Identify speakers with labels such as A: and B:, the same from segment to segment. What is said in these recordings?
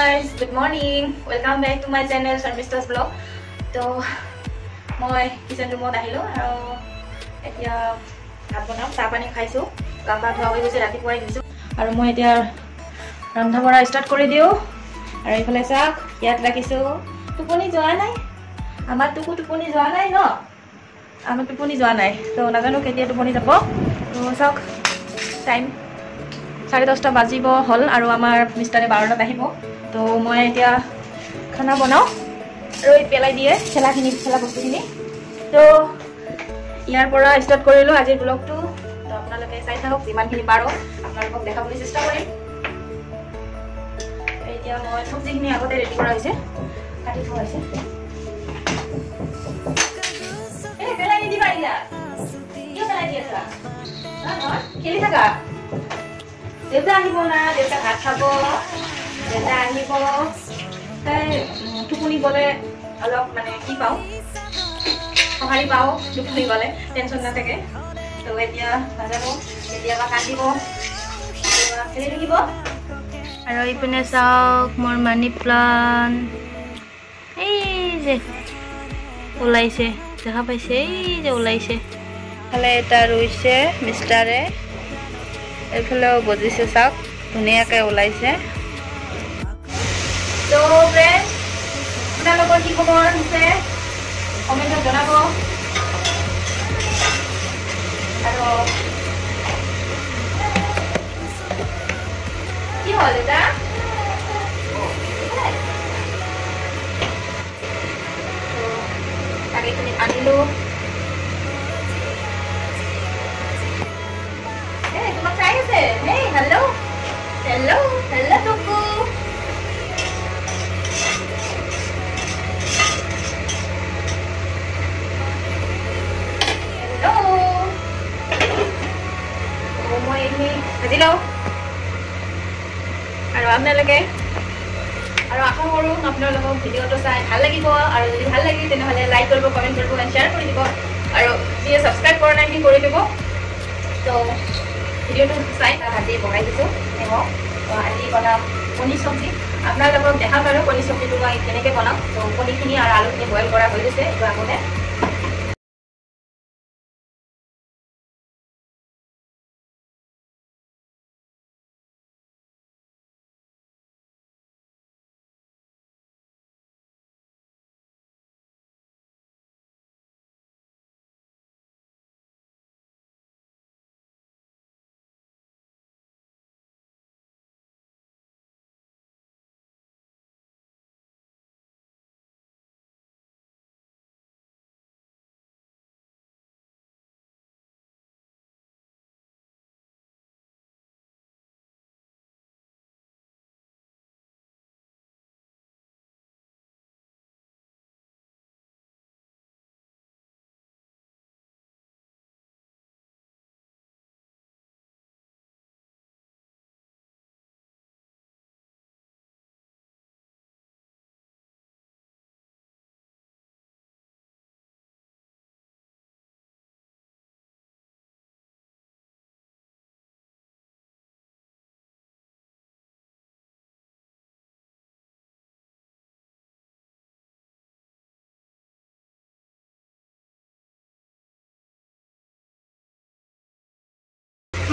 A: guys, good morning. Welcome back to my channel Sharmista's Vlog. So, moi kitchen room ahilo aru etia bhat banam cha pani khaisu gaba dhua hoi gose rati pore disu aru moi etia randha bora start kori diu aru ifale sak yat rakhisu tuponi joa nai amar tuponi joa nai no amar tuponi joa nai to nagano ketia tuponi jabo to sak time 10:30 বাজিব হল আৰু আমাৰ মিষ্টাৰে 12টাত আহিব তো মই এতিয়া খানা বনাও আৰু এই পেলাই দিয়ে খেলা বস্তুখিনি তো ইয়াৰ পৰা ষ্টাৰ্ট কৰিলো আজিৰ ব্লগটো তো আপোনালোকে চাই থাকক যিমানখিনি পাৰো আপোনালোকক দেখাবলৈ চেষ্টা কৰিম এতিয়া মই সবজিখিনি আগতে ৰেডি কৰা হৈছে কাটি থোৱা হৈছে এই পেলাই দিবা ইয়া কি পেলাই দিছা না খেলি থাকা দেউতা আহিব না দেউতা ভাত খাব দেউতা আহিব তাই টোপনি গলে অলপ মানে কি পাওঁ সহাৰি পাওঁ টোপনি গলে টেনচন নাথাকে তো এতিয়া নাযাব কেতিয়াবা কান্দিব কেতিয়াবা খেলি থাকিব আৰু ইপিনে চাওক মোৰ মানি প্লান এই যে ওলাইছে দেখা পাইছে এই যে ওলাইছে ফালে এটা ৰুইছে মিষ্টাৰে এফালেও বজিছে চাওক ধুনীয়াকৈ ওলাইছে তো ফ্ৰেণ্ড আপোনালোকৰ কি খবৰ আছে কমেণ্টত জনাব আৰু কি হ'ল এটা তাকেখিনি আনিলো Hey, hello. Hello, Tuku. Hello. Oh, moi ini. Hello. Aru apnalage. Aru aশা কৰো আপোনালোকক ভিডিওটো চাই ভাল লাগিব আৰু যদি ভাল লাগে তেনেহলে লাইক কৰিব কমেন্ট কৰিব আৰু শেয়াৰ কৰি দিব আৰু যি সাবস্ক্ৰাইব কৰা নাই কি কৰি দিব তো ভিডিওটো চাই ভাজি বনাই দিছো নেমো আজি বনাম কণী চব্জি আপোনালোকক দেখাম আৰু কণী চব্জিটো মই কেনেকৈ বনাম তো কণীখিনি আৰু আলুখিনি বইল কৰা হৈ গৈছে এইটো আগতে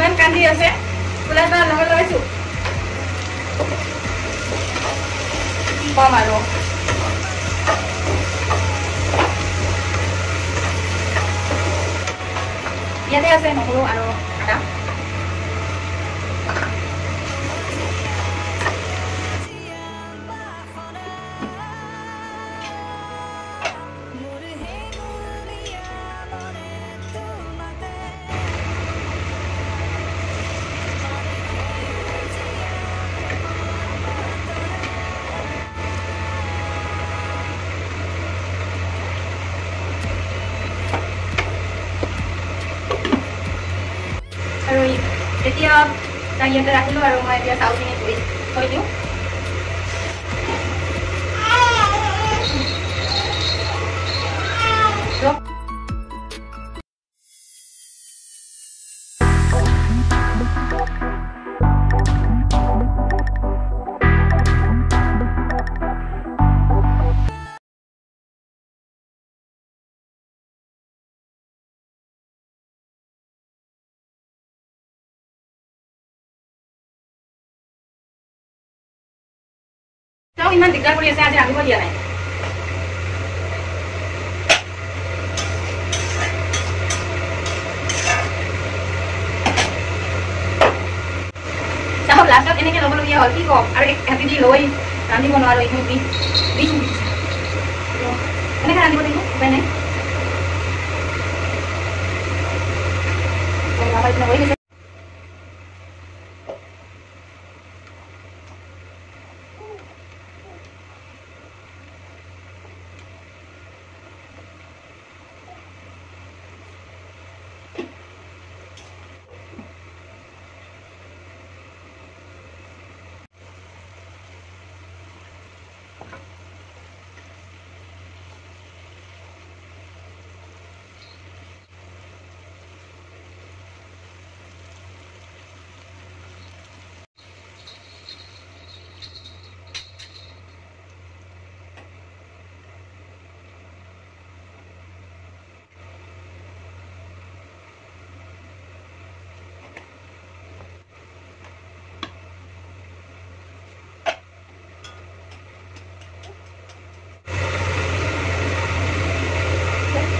A: Man kandi আছে ফুলাটা লগাইছো কম আৰু ইয়াতে আছে নহৰু আৰু আদা আৰু এতিয়া তাই ইয়াতে ৰাখিলো আৰু মই এতিয়া চাউলখিনি ধুই থৈ দিওঁ চাওক ইমান দিগদাৰ কৰি আছে, আজি ৰান্ধিব দিয়া নাই। চাওক লাষ্টত এনেকৈ ল'বলগীয়া হ'ল, কি কম আৰু হাতে দি লৈ ৰান্ধিব নোৱাৰোঁ, এইখিনি দি এনেকৈ ৰান্ধিব লাগিব, উপায় নাই। হৈ গৈছে।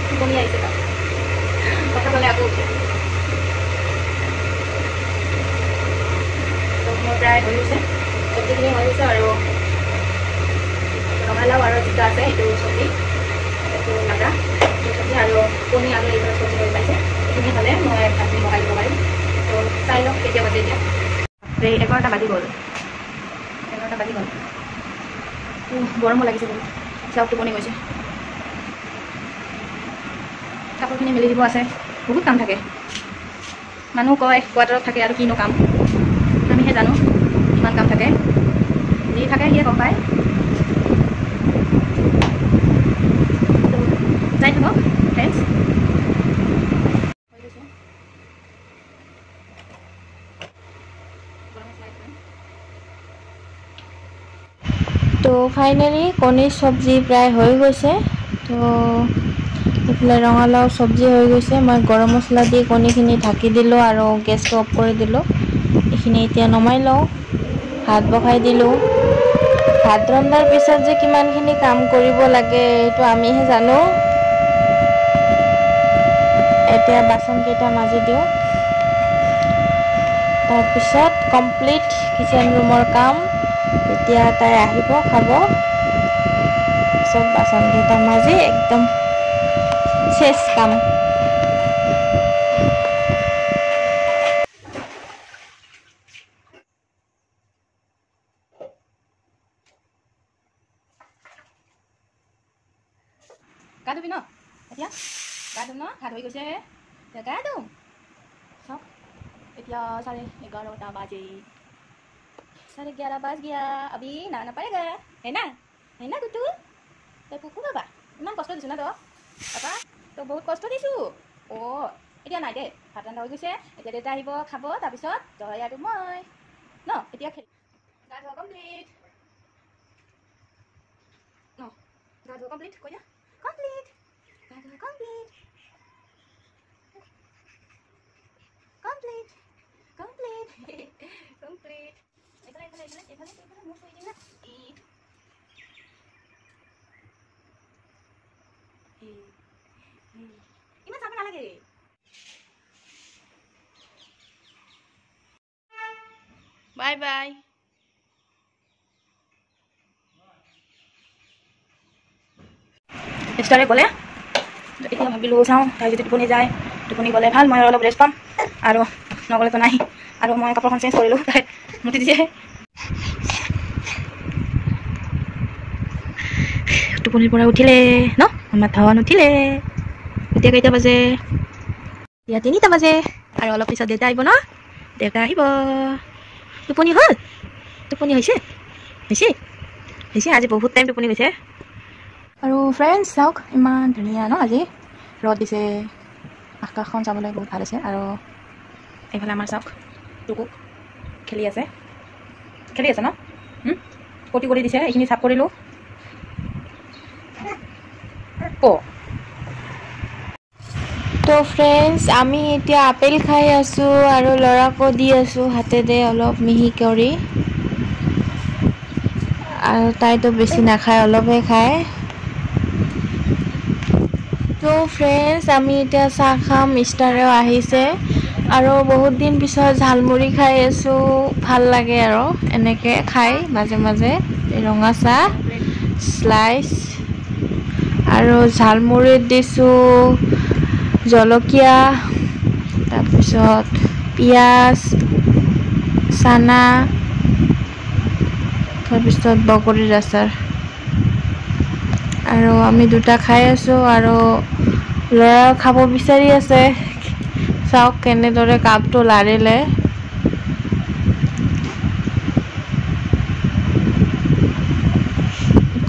A: টোপনি আহিছে তাত, কথা ক'লে আকৌ উঠে। মোৰ প্ৰায় হৈ গৈছে, চব্জিখিনি হৈ গৈছে আৰু ৰঙালাও আৰু জিকা আছে, সেইটো চব্জি, সেইটো লাগা চব্জি আৰু কণী আৰু এইবিলাক চব্জি হৈ পাইছে। এইখিনি হ'লে মই ভাতখিনি বনাই দিব পাৰিম। তো চাই লওক কেতিয়া বাজে এতিয়া। 11টা বাজি গ'ল, 11টা বাজি গ'ল। গৰমো লাগিছে বহুত, চাওক টোপনি গৈছে। কাপোৰখিনি মেলি দিব আছে, বহুত কাম থাকে। মানুহ কয় কোৱাৰ্টাৰত থাকে আৰু কিনো কাম, আমিহে জানো কিমান কাম থাকে। যি থাকে সিয়ে গম পায়। যাই থাকক ফ্ৰেণ্ডছ।
B: তো ফাইনেলি কণীৰ চব্জি প্ৰায় হৈ গৈছে। তো এইফালে ৰঙালাও চব্জি হৈ গৈছে। মই গৰম মছলা দি কণীখিনি ঢাকি দিলোঁ আৰু গেছটো অফ কৰি দিলোঁ। এইখিনি এতিয়া নমাই লওঁ, ভাত বহাই দিলোঁ। ভাত ৰন্ধাৰ পিছত যে কিমানখিনি কাম কৰিব লাগে এইটো আমিহে জানো। এতিয়া বাচনকেইটা মাজি দিওঁ, তাৰপিছত কমপ্লিট কিচেন ৰুমৰ কাম। এতিয়া তাই আহিব খাব, পিছত বাচনকেইটা মাজি একদম শেষ কাম।
A: গা ধুবি ন এতিয়া, গা ধুম ন, ভাত হৈ গৈছে, গা ধুম। চাওক এতিয়া 11:30 বাজে, 11:30 বাজ গया। अभी नहाना पड़ेगा, है ना गुट्टू? तই পুকু বাবা ইমান কষ্ট দিছোঁ না তই পাপা, তই বহুত কষ্ট দিছোঁ। এতিয়া নাই দেই, ভাত ৰন্ধা হৈ গৈছে। এতিয়া দেউতা আহিব খাব, তাৰপিছত তই আৰু মই ন এতিয়া খেলি গা ধোৱা কমপ্লিট ন, গা ধোৱা কমপ্লিট কৈ দিয়া, কমপ্লিট গা ধোৱা কমপ্লিট, কমপ্লিট কমপ্লিট কমপ্লিট। এইফালে মোৰ চুই দিম না। ইমান চাব নালাগে। Bye bye. এষ্টাৰে গ'লে এতিয়া ভাবিলোঁ চাওঁ, তাই যদি টোপনি যায়, টোপনি গ'লে ভাল, মই অলপ ৰেষ্ট পাম, আৰু নগ'লেতো নাই। আৰু মই কাপোৰখন চেঞ্জ কৰিলোঁ, তাই মুতি দিছে। টোপনিৰ পৰা উঠিলে ন, মাথাও নুঠিলে। এতিয়া কেইটা বাজে? এতিয়া 3টা বাজে, আৰু অলপ পিছত দেউতা আহিব ন, দেউতা আহিব। টোপনি হ'ল? টোপনি হৈছে? আজি বহুত টাইম টোপনি গৈছে। আৰু ফ্ৰেণ্ডছ চাওক ইমান ধুনীয়া ন, আজি ৰ'দ দিছে, আকাশখন চাবলৈ বহুত ভাল হৈছে। আৰু এইফালে আমাৰ চাওক টুকু খেলি আছে ন, পটি কৰি দিছে, এইখিনি চাফ কৰিলোঁ।
B: তো ফ্ৰেণ্ডছ আমি এতিয়া আপেল খাই আছোঁ আৰু ল'ৰাকো দি আছোঁ হাতেৰে অলপ মিহি কৰি। আৰু তাইতো বেছি নাখায়, অলপহে খায়। তো ফ্ৰেণ্ডছ, আমি এতিয়া চাহ খাম, মিষ্টাৰেও আহিছে আৰু বহুত দিন পিছত ঝালমুড়ি খাই আছোঁ। ভাল লাগে আৰু এনেকৈ খাই মাজে মাজে ৰঙা চাহ স্লাইচ। আৰু ঝালমুড়িত দিছোঁ জলকীয়া, তাৰপিছত পিঁয়াজ, চানা, তাৰপিছত বগৰীৰ আচাৰ। আৰু আমি দুটা খাই আছোঁ আৰু ল'ৰা খাব বিচাৰি আছে। চাওক কেনেদৰে কাপটো লাৰিলে।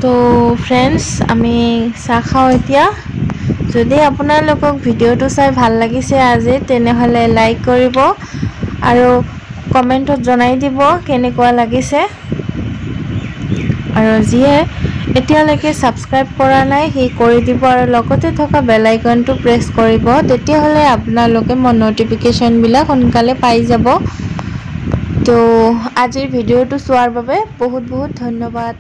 B: তো ফ্ৰেণ্ডছ, আমি চাহ খাওঁ এতিয়া। যদি আপোনালোকক ভিডিঅ'টো চাই ভাল লাগিছে আজি, তেনেহ'লে লাইক কৰিব আৰু কমেণ্টত জনাই দিব কেনেকুৱা লাগিছে। আৰু যিয়ে এতিয়ালৈকে ছাবস্ক্ৰাইব কৰা নাই সি কৰি দিব আৰু লগতে থকা বেল আইকনটো প্ৰেছ কৰিব, তেতিয়াহ'লে আপোনালোকে মোৰ ন'টিফিকেশ্যনবিলাক সোনকালে পাই যাব। তো আজিৰ ভিডিঅ'টো চোৱাৰ বাবে বহুত বহুত ধন্যবাদ।